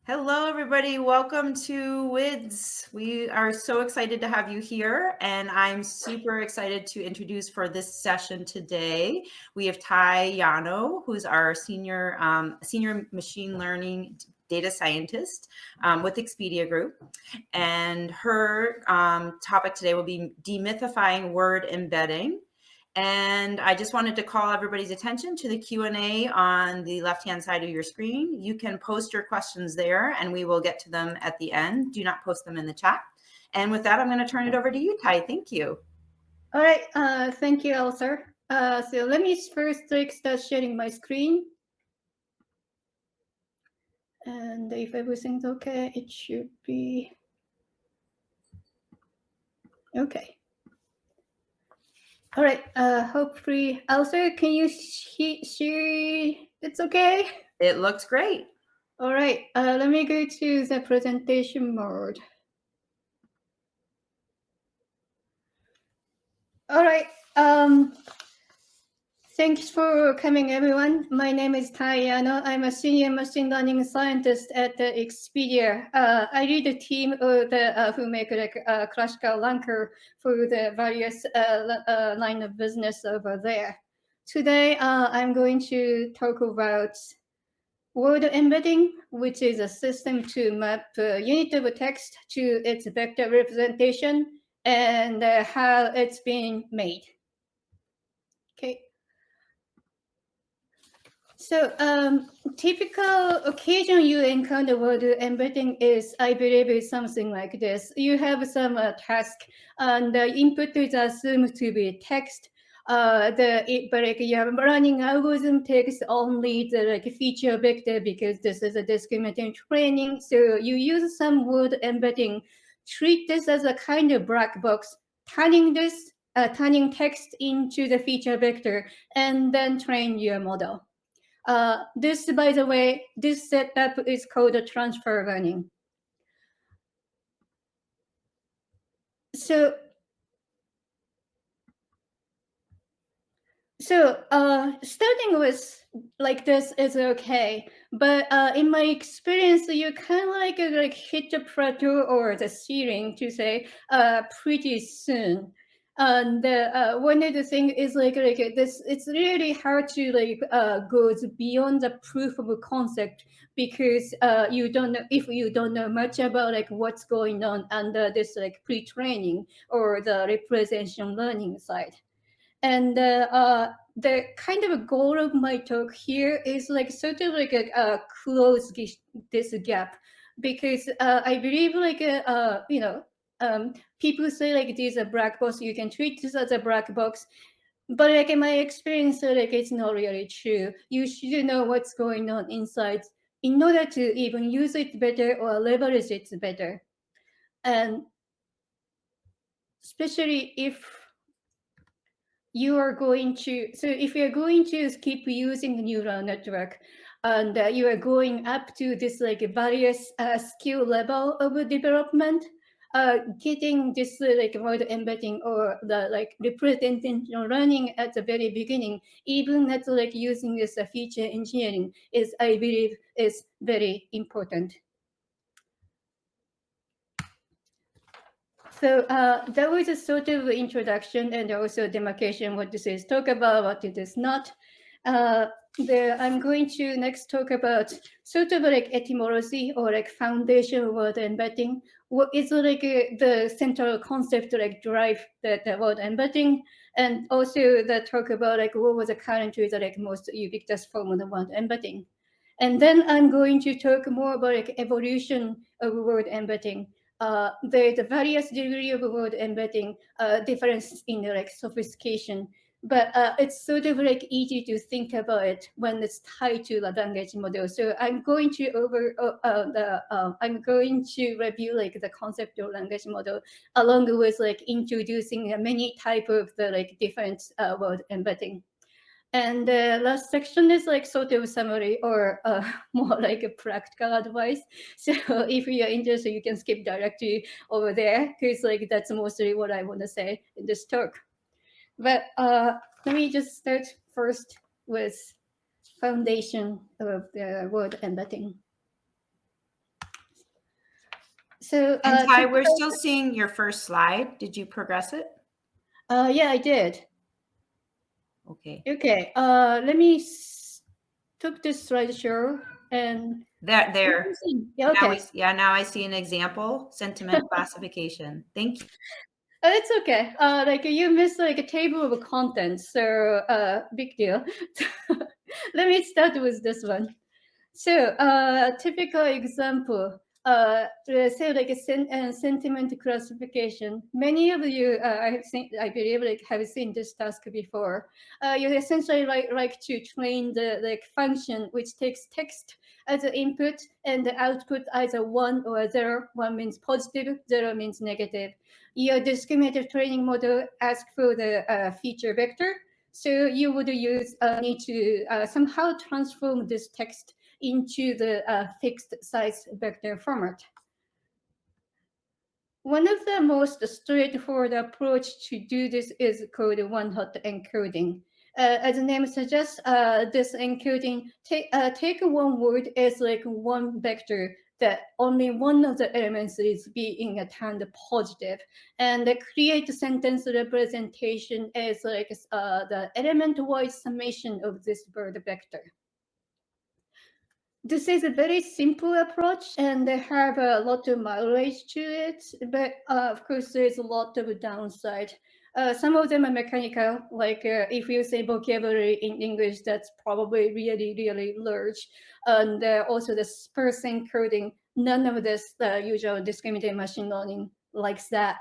Hello, everybody. Welcome to WIDS. We are so excited to have you here, and I'm super excited to introduce for this session today. We have Yano, who's our senior machine learning data scientist with Expedia Group, and her topic today will be demythifying word embedding. And I just wanted to call everybody's attention to the Q&A on the left-hand side of your screen. You can post your questions there, and we will get to them at the end. Do not post them in the chat. And with that, I'm going to turn it over to you, Ty. Thank you. All right. Thank you, Elsa. So let me first start sharing my screen. And if everything's okay, it should be okay. All right. Hopefully, Elsa, can you see it's okay? It looks great. All right. Let me go to the presentation mode. All right. Thanks for coming, everyone. My name is Yano. I'm a senior machine learning scientist at Expedia. I lead the team of who make classical ranker for the various line of business over there. Today, I'm going to talk about word embedding, which is a system to map a unit of text to its vector representation and how it's being made. Okay. So typical occasion you encounter word embedding is, I believe, is something like this. You have some task, and the input is assumed to be text. But your running algorithm takes only the feature vector because this is a discriminating training. So you use some word embedding, treat this as a kind of black box, turning text into the feature vector, and then train your model. This, by the way, this setup is called a transfer learning. So starting with like this is okay, but in my experience, you kind of like hit the plateau or the ceiling to say pretty soon. And one of the things is like this, it's really hard to go beyond the proof of concept because you don't know if you don't know much about what's going on under this pre-training or the representation learning side. And the kind of a goal of my talk here is sort of close this gap, because I believe people say these are black box, you can treat this as a black box, but in my experience, it's not really true. You should know what's going on inside in order to even use it better or leverage it better. And especially if you are going to, so if you're going to keep using the neural network and you are going up to this various skill level of development, getting this word embedding or the representation learning at the very beginning, even that's using this feature engineering is, I believe, is very important. So that was a sort of introduction and also demarcation what this is talk about, what it is not. I'm going to next talk about sort of etymology or foundation word embedding. What is the central concept drive the word embedding, and also the talk about what was currently the most ubiquitous form of the word embedding. And then I'm going to talk more about evolution of word embedding. There's a various degree of word embedding, difference in sophistication, but it's sort of easy to think about it when it's tied to the language model. So I'm going to I'm going to review the concept of language model along with introducing many type of the different word embedding. And the last section is sort of summary or more a practical advice. So if you're interested, you can skip directly over there because that's mostly what I want to say in this talk. But let me just start first with foundation of the word embedding. So And Ty, we're still seeing your first slide. Did you progress it? yeah, I did. Okay. Okay. Let me took this slideshow and There. Yeah, okay. Now I see an example, sentiment classification. Thank you. It's okay. Like you missed like a table of contents, so big deal. Let me start with this one. So, typical example, say like a sentiment classification. Many of you, I believe, like have seen this task before. You essentially like to train the like function which takes text as an input and the output either 1 or 0. 1 means positive, 0 means negative. Your discriminative training model asks for the feature vector. So you would need to somehow transform this text into the fixed size vector format. One of the most straightforward approach to do this is called one-hot encoding. As the name suggests, this encoding take one word as like one vector that only one of the elements is being turned positive, and create a sentence representation as like the element-wise summation of this word vector. This is a very simple approach, and they have a lot of mileage to it, but of course there's a lot of downside. Some of them are mechanical, like if you say vocabulary in English, that's probably really, really large. And also the sparse encoding, none of this usual discriminative machine learning likes that.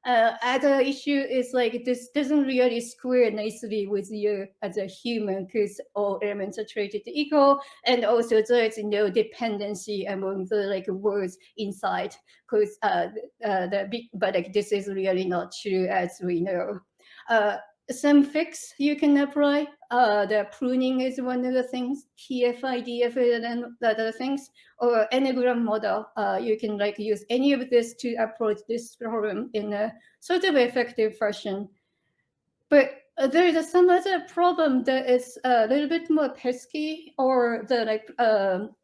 Other issue is like this doesn't really square nicely with you as a human because all elements are treated equal, and also there's no dependency among the like words inside. Because but like this is really not true as we know. Some fix you can apply. The pruning is one of the things. TF-IDF is the other things, or Enneagram model. You can like use any of this to approach this problem in a sort of effective fashion. But there is some other problem that is a little bit more pesky or the like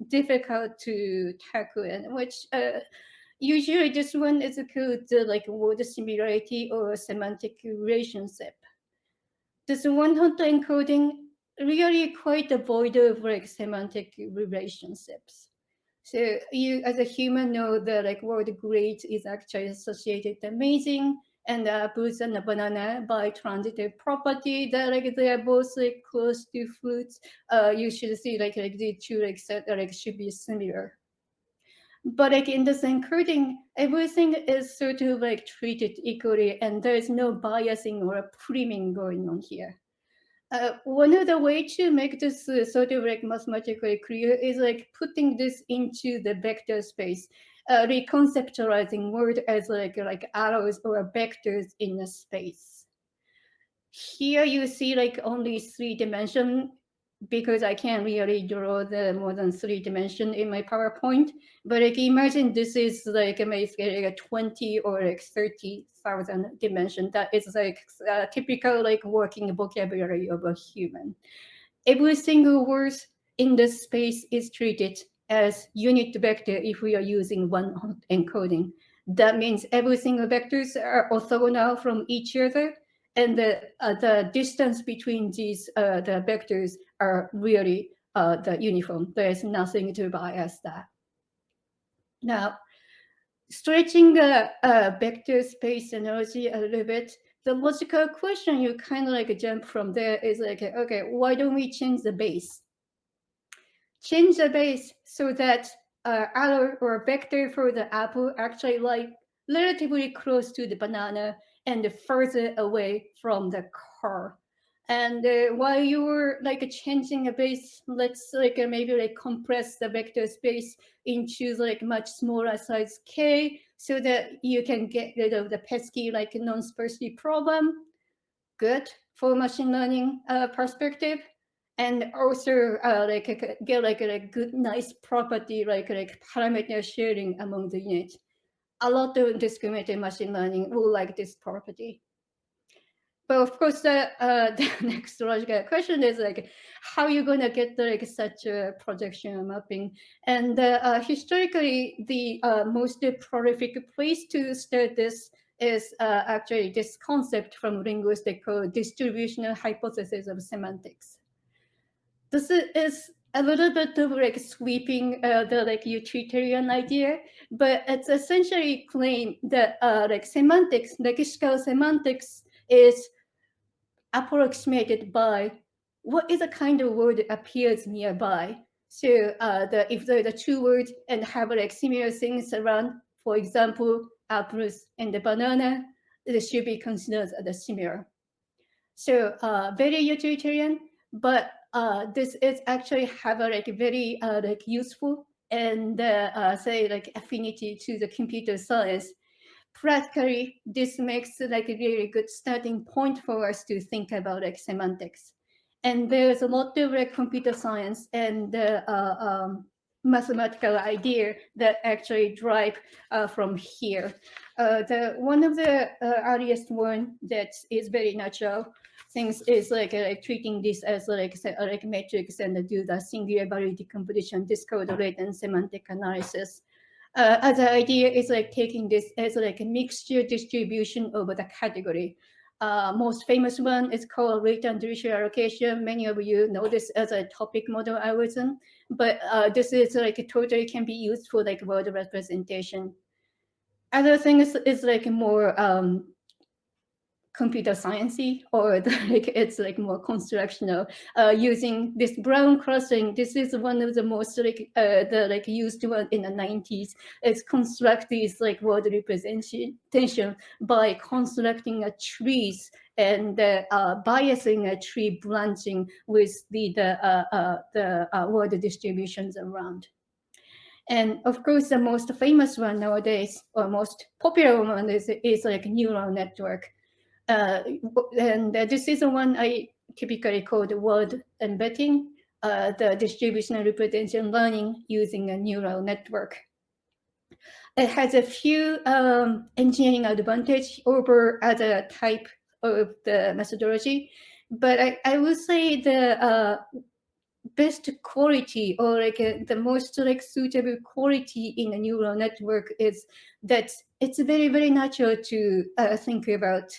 difficult to tackle, in which usually this one is called like word similarity or semantic relationship. This one-hot encoding really quite devoid of like semantic relationships. So you, as a human, know that like word great is actually associated with amazing, and apples and a banana by transitive property that like they are both like close to fruits. You should see like the two like should be similar. But like in this encoding, everything is sort of like treated equally, and there is no biasing or priming going on here. One of the way to make this sort of like mathematically clear is like putting this into the vector space, reconceptualizing word as like arrows or vectors in a space. Here you see like only 3 dimension because I can't really draw the more than 3 dimension in my PowerPoint. But like imagine this is like basically like a 20 or like 30,000 dimension. That is like typical like working vocabulary of a human. Every single word in this space is treated as unit vector if we are using one encoding. That means every single vectors are orthogonal from each other, and the distance between these the vectors are really the uniform. There is nothing to bias that. Now, stretching the vector space analogy a little bit, the logical question you kind of like jump from there is like, okay, why don't we change the base? Change the base so that arrow or vector for the apple actually like relatively close to the banana and further away from the car. And while you were like changing a base, let's like maybe like compress the vector space into like much smaller size k, so that you can get rid of the pesky like non-sparsity problem. Good for machine learning perspective. And also get like a good nice property like parameter sharing among the units. A lot of discriminated machine learning will like this property. But of course, the next logical question is like, how are you going to get like such a projection mapping? And historically, the most prolific place to start this is actually this concept from linguistics called distributional hypothesis of semantics. This is a little bit of like sweeping the like utilitarian idea, but it's essentially claim that like semantics, lexical semantics is approximated by what is a kind of word that appears nearby. So if there are two words and have like similar things around, for example, apples and the banana, it should be considered as similar. So very utilitarian, but this is actually have a like very like useful and say like affinity to the computer science. Practically, this makes like a really good starting point for us to think about like semantics. And there's a lot of like computer science and mathematical idea that actually drive from here. One of the earliest one that is very natural things is like treating this as like matrix and do the singular value decomposition. This called latent semantic analysis. Other idea is like taking this as like a mixture distribution over the category. Most famous one is called latent ratio allocation. Many of you know this as a topic model algorithm, but this is like totally can be used for like word representation. Other things is like more computer sciencey, or like it's like more constructional using this Brown crossing. This is one of the most like the like used one in the 90s. It's construct these like word representation by constructing a trees and biasing a tree branching with the word distributions around. And of course, the most famous one nowadays, or most popular one, is like neural network. And this is the one I typically call the word embedding, the distributional representation learning using a neural network. It has a few engineering advantage over other type of the methodology, but I will say the best quality, or like the most like suitable quality in a neural network is that it's very, very natural to think about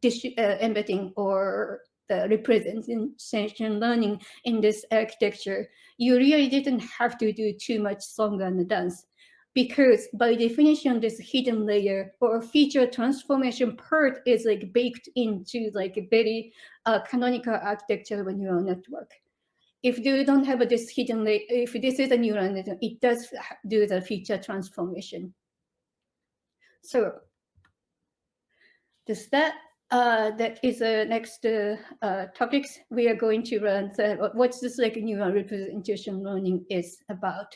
embedding or the representation learning in this architecture. You really didn't have to do too much song and dance, because by definition, this hidden layer or feature transformation part is like baked into like a very canonical architecture of a neural network. If you don't have this hidden layer, if this is a neural network, it does do the feature transformation. So that is the next topics we are going to learn. What's this like neural representation learning is about.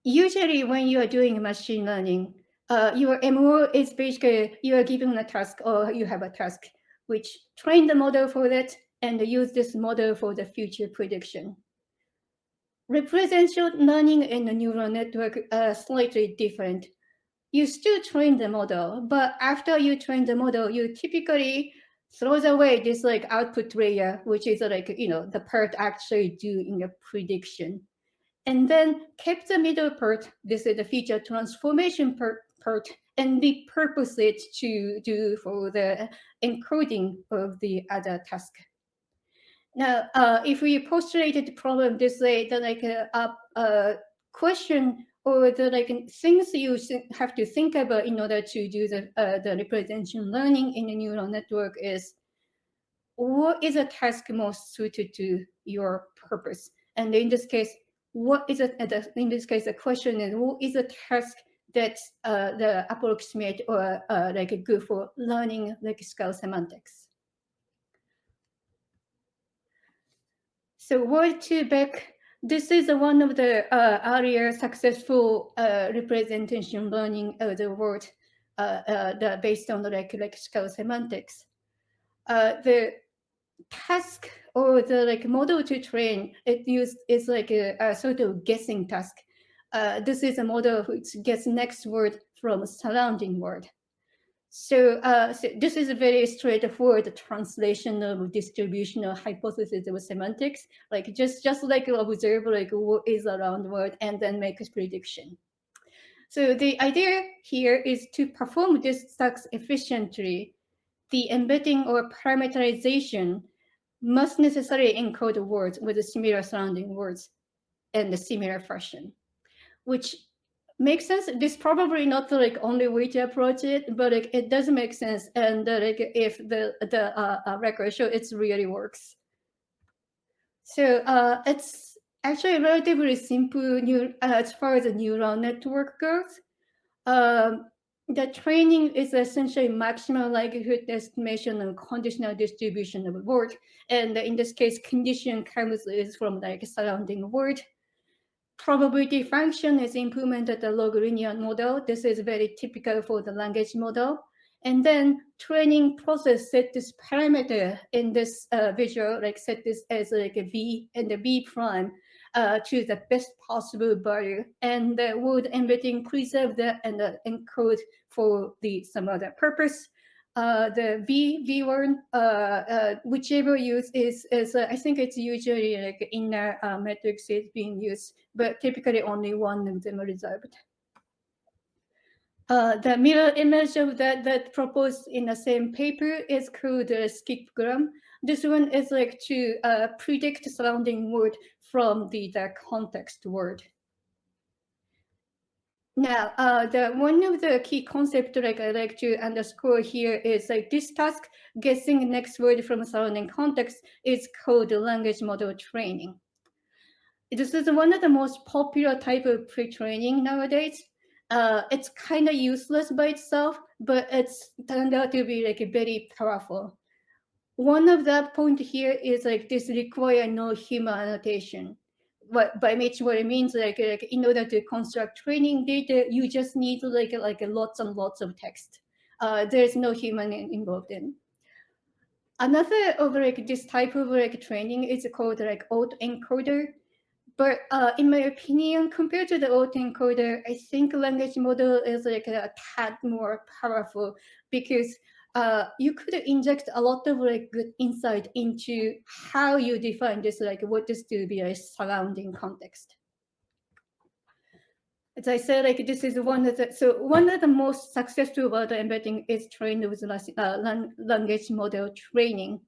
Usually when you are doing machine learning, your MO is basically you are given a task, or you have a task which train the model for that and use this model for the future prediction. Representation learning in a neural network are slightly different. You still train the model, but after you train the model, you typically throws away this like output layer, which is like, you know, the part actually doing a prediction. And then kept the middle part, this is the feature transformation part, and repurpose it to do for the encoding of the other task. Now, if we postulated the problem this way, then like a question or the like things you have to think about in order to do the representation learning in a neural network is, what is a task most suited to your purpose? And in this case, what is it? In this case, the question is, what is a task that's the approximate or like a good for learning lexical semantics? So word to back, this is one of the earlier successful representation learning of the word based on the lexical semantics. The task or the like model to train, it is like a sort of guessing task. This is a model which gets next word from surrounding word. So, so this is a very straightforward translation of distributional hypothesis of semantics, like just like observe like what is around word and then make a prediction. So the idea here is to perform this task efficiently. The embedding or parameterization must necessarily encode words with similar surrounding words and a similar fashion, which makes sense. This probably not the like only way to approach it, but like, it does make sense. And like if the record show it really works. So it's actually relatively simple as far as the neural network goes. The training is essentially maximum likelihood estimation and conditional distribution of a word. And in this case, condition comes is from like surrounding word. Probability function is implemented the log linear model. This is very typical for the language model. And then training process set this parameter in this visual, like set this as like a v and a v prime to the best possible value. And the word embedding preserve that and encode for some other purpose. The V1, whichever use is I think it's usually like inner metrics is being used, but typically only one of them are reserved. The mirror image of that proposed in the same paper is called skipgram. This one is like to predict surrounding word from the context word. Now, one of the key concepts like I like to underscore here is like this task, guessing next word from surrounding context, is called language model training. This is one of the most popular type of pre-training nowadays. It's kind of useless by itself, but it's turned out to be like very powerful. One of that point here is like this require no human annotation. By which what it means like in order to construct training data, you just need like lots and lots of text. There's no human involved in. Another of like this type of like training is called like autoencoder. But in my opinion, compared to the autoencoder, I think language model is like a tad more powerful because you could inject a lot of like good insight into how you define this, like what is to be a surrounding context. As I said, like this is one of the most successful about the embedding is trained with language model training.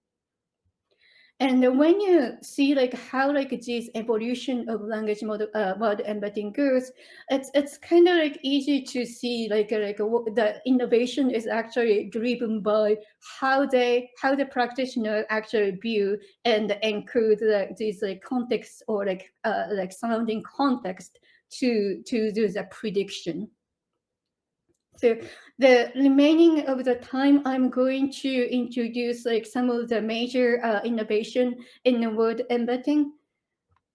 And when you see like how like this evolution of language model about embedding goes, it's kind of like easy to see like the innovation is actually driven by how the practitioner actually view and encode these like context or like surrounding context to do the prediction. So the remaining of the time, I'm going to introduce like some of the major innovation in the word embedding.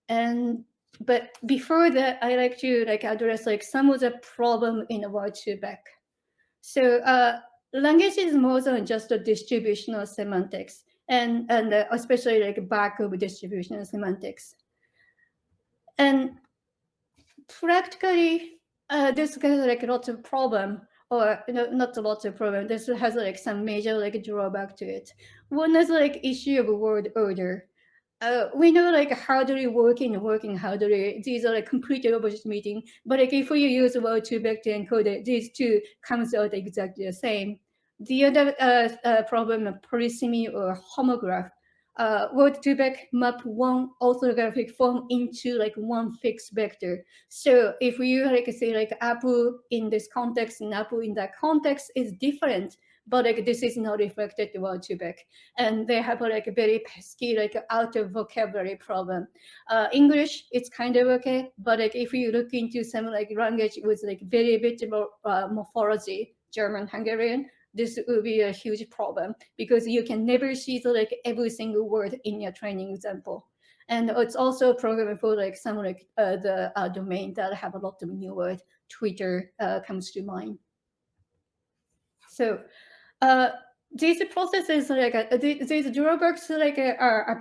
But before that, I like to like address like some of the problem in the word feedback. So language is more than just a distributional semantics, and especially like back of distributional semantics. And practically, this has like lots of problem. Or not a lot of problem. This has like some major like drawback to it. One is like issue of word order. We know like how do we work in working, how do we, these are like completely opposite meeting. But like if you use word to vector encoder, these two comes out exactly the same. The other problem of polysemy or homograph. Word to back map one orthographic form into like one fixed vector. So if you like say like apple in this context and apple in that context is different, but like this is not reflected to word to back, and they have like a very pesky like out of vocabulary problem. English it's kind of okay, but like if you look into some like language with like very bit more morphology, German, Hungarian, this will be a huge problem because you can never see the, like every single word in your training example. And it's also a program for like some like the domain that have a lot of new words. Twitter comes to mind. So these processes like these drawbacks like are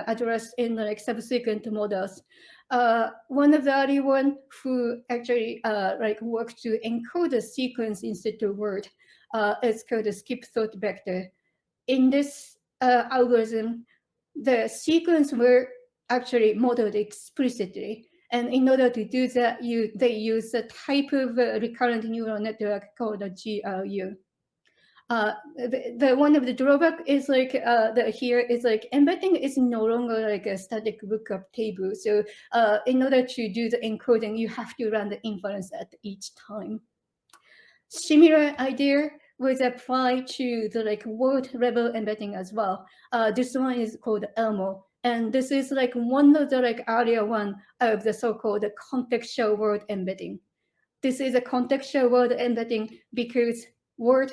addressed in like subsequent models. One of the early one who actually like worked to encode a sequence instead of word is called a skip thought vector. In this algorithm, the sequence were actually modeled explicitly. And in order to do that, they use a type of recurrent neural network called a GRU. The one of the drawback is like here is like embedding is no longer like a static lookup table. So in order to do the encoding, you have to run the inference at each time. Similar idea was applied to the like word level embedding as well. This one is called Elmo. And this is like one of the like earlier one of the so-called contextual word embedding. This is a contextual word embedding because word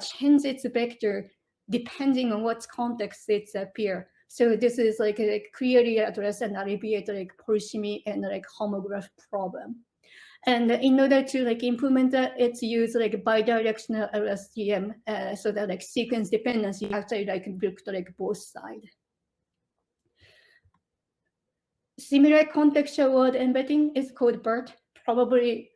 changes its vector depending on what context it's appear. So this is like a clearly address and alleviate like polysemy and like homograph problem. And in order to like implement that, it's used like bidirectional LSTM so that like sequence dependency actually like look to like both sides. Similar contextual word embedding is called BERT. Probably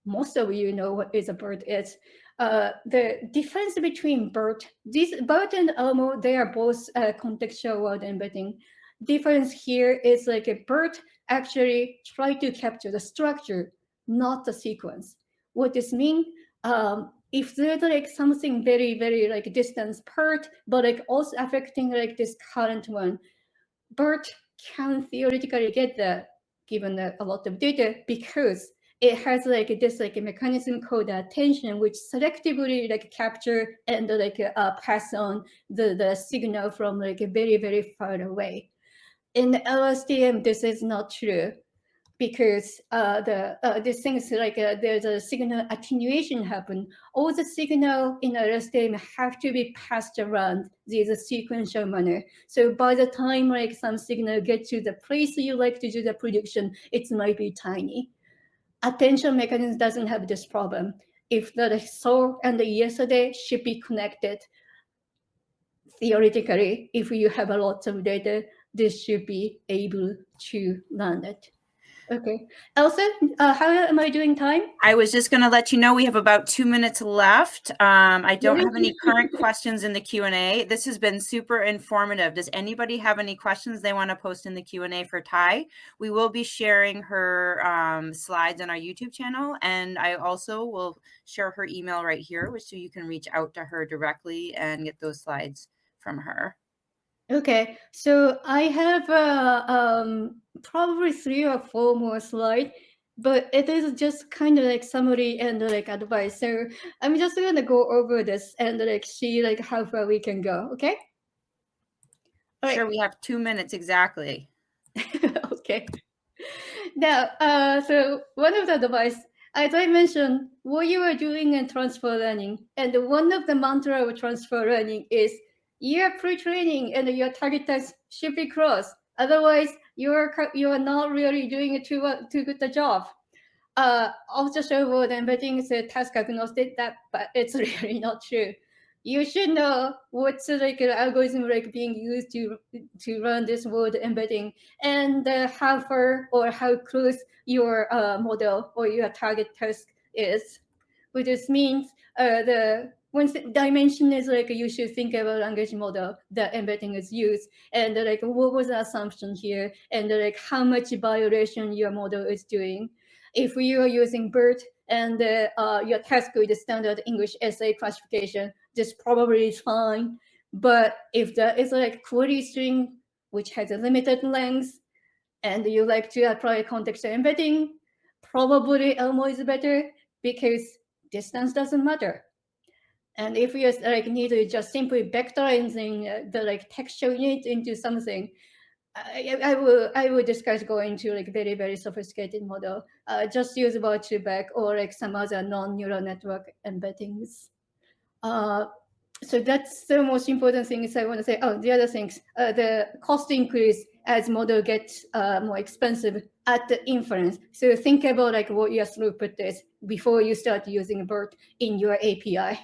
most of you know what is a BERT is. The difference between BERT and Elmo, they are both contextual word embedding. Difference here is like a BERT actually try to capture the structure, not the sequence. What this means, if there's like something very, very like distance PERT, but like also affecting like this current one, BERT can theoretically get that given a lot of data because it has like this like a mechanism called attention, which selectively like capture and like pass on the signal from like very, very far away. In LSTM, this is not true because this thing is like there's a signal attenuation happen. All the signal in LSTM have to be passed around these sequential manner. So by the time like some signal get to the place you like to do the prediction, it might be tiny. Attention mechanism doesn't have this problem. If the so and the yesterday should be connected, theoretically, if you have a lot of data, this should be able to learn it. Okay. Elsa, how am I doing time? I was just going to let you know we have about 2 minutes left. I don't have any current questions in the Q&A. This has been super informative. Does anybody have any questions they want to post in the Q&A for Ty? We will be sharing her slides on our YouTube channel, and I also will share her email right here, which so you can reach out to her directly and get those slides from her. Okay, so I have probably 3 or 4 more slides, but it is just kind of like summary and like advice. So I'm just gonna go over this and like see like how far we can go. Okay. All sure, right. We have 2 minutes exactly. Okay. Now, so one of the advice, as I mentioned, what you are doing in transfer learning, and one of the mantra of transfer learning is your pre-training and your target task should be crossed. Otherwise, you are not really doing too good a job. Off-the-shelf embedding is a task agnostic, but it's really not true. You should know what's like an algorithm like being used to run this word embedding and how far or how close your model or your target task is. Which just means the one dimension is like you should think about language model that embedding is used and like what was the assumption here and like how much violation your model is doing. If you are using BERT and your task with the standard English essay classification, this probably is fine. But if there is like query string which has a limited length and you like to apply contextual embedding, probably Elmo is better because distance doesn't matter. And if you like need to just simply vectorizing the like textual unit into something, I will discuss going to like very, very sophisticated model. Just use back or like some other non-neural network embeddings. So that's the most important things I want to say. Oh, the other things, the cost increase as model gets more expensive at the inference. So think about like what your throughput is before you start using BERT in your API.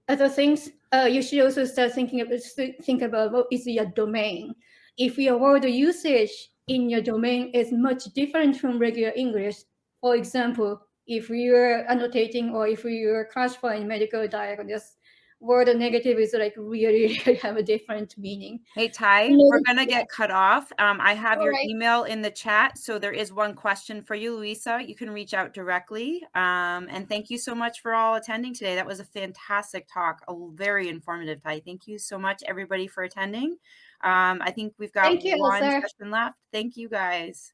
Other things, you should also start think about what is your domain. If your word usage in your domain is much different from regular English. For example, if you're annotating or if you're classifying medical diagnosis, word negative is like really have a different meaning. Hey, Ty, No, we're going to get cut off. I have all your right. email in the chat. So there is one question for you, Luisa. You can reach out directly. And thank you so much for all attending today. That was a fantastic talk, very informative, Ty. Thank you so much, everybody, for attending. I think we've got Thank you, one Elsa. session left. Thank you, guys.